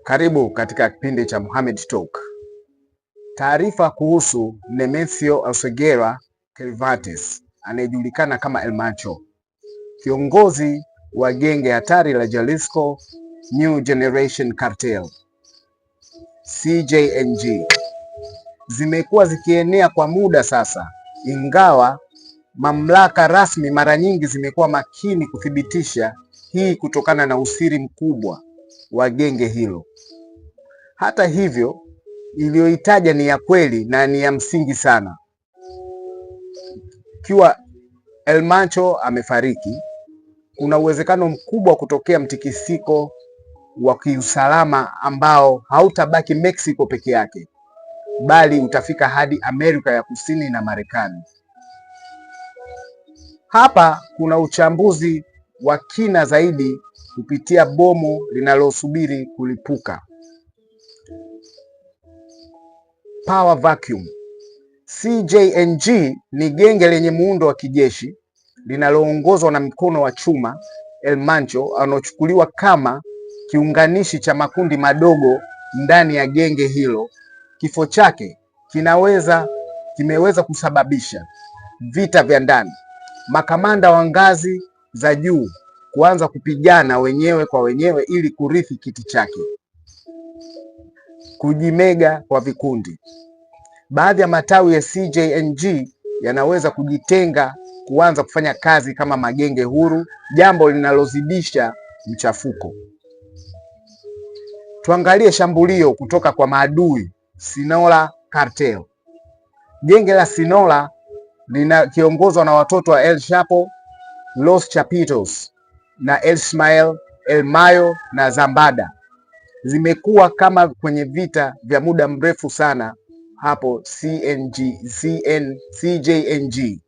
Karibu katika kipindi cha Mohamed Talk. Taarifa kuhusu Nemesio Oseguera Cervantes anayejulikana kama El Macho, kiongozi wa genge hatari la Jalisco New Generation Cartel CJNG, zimekuwa zikienea kwa muda sasa, ingawa mamlaka rasmi mara nyingi zimekuwa makini kuthibitisha hii kutokana na usiri mkubwa wa genge hilo. Hata hivyo, iliyoitaja ni ya kweli na ni ya msingi sana. Ikiwa El Macho amefariki, kuna uwezekano mkubwa kutokea mtikisiko wa kiusalama ambao hautabaki Mexico peke yake, bali utafika hadi Amerika ya Kusini na Marekani. Hapa kuna uchambuzi wa kina zaidi kupitia bomu linalosubiri kulipuka. Power Vacuum. CJNG ni genge lenye muundo wa kijeshi linaloongozwa na mkono wa chuma El Macho, anaochukuliwa kama kiunganishi cha makundi madogo ndani ya genge hilo. Kifo chake kimeweza kusababisha vita vya ndani, makamanda wa ngazi za juu kuanza kupigana wenyewe kwa wenyewe ili kurithi kiti chake, kujimega kwa vikundi. Baadhi ya matawi ya CJNG yanaweza kujitenga, kuanza kufanya kazi kama magenge huru, jambo linalozidisha mchafuko. Tuangalie shambulio kutoka kwa maadui. Sinaloa Cartel. Genge la Sinaloa linakiongozwa na watoto wa El Chapo, Los Chapitos na El Ismael, El Mayo na Zambada. Zimekuwa kama kwenye vita vya muda mrefu sana hapo CJNG.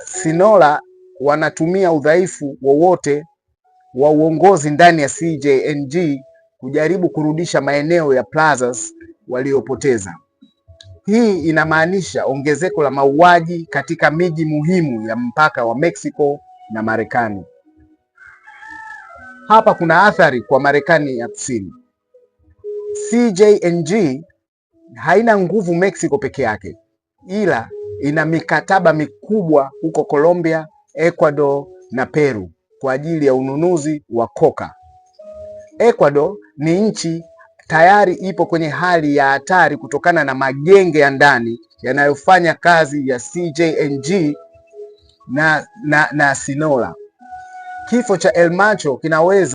Sinaloa wanatumia udhaifu wowote wa uongozi ndani ya CJNG kujaribu kurudisha maeneo ya plazas waliopoteza. Hii inamaanisha ongezeko la mauaji katika miji muhimu ya mpaka wa Mexico na Marekani. Hapa kuna athari kwa Marekani ya Kusini. CJNG haina nguvu Mexico peke yake, ila ina mikataba mikubwa huko Colombia, Ecuador na Peru kwa ajili ya ununuzi wa coca. Ecuador ni nchi tayari ipo kwenye hali ya hatari kutokana na ndani yanayofanya kazi ya CJNG na Sinaloa. Kifo cha El Macho kinaweza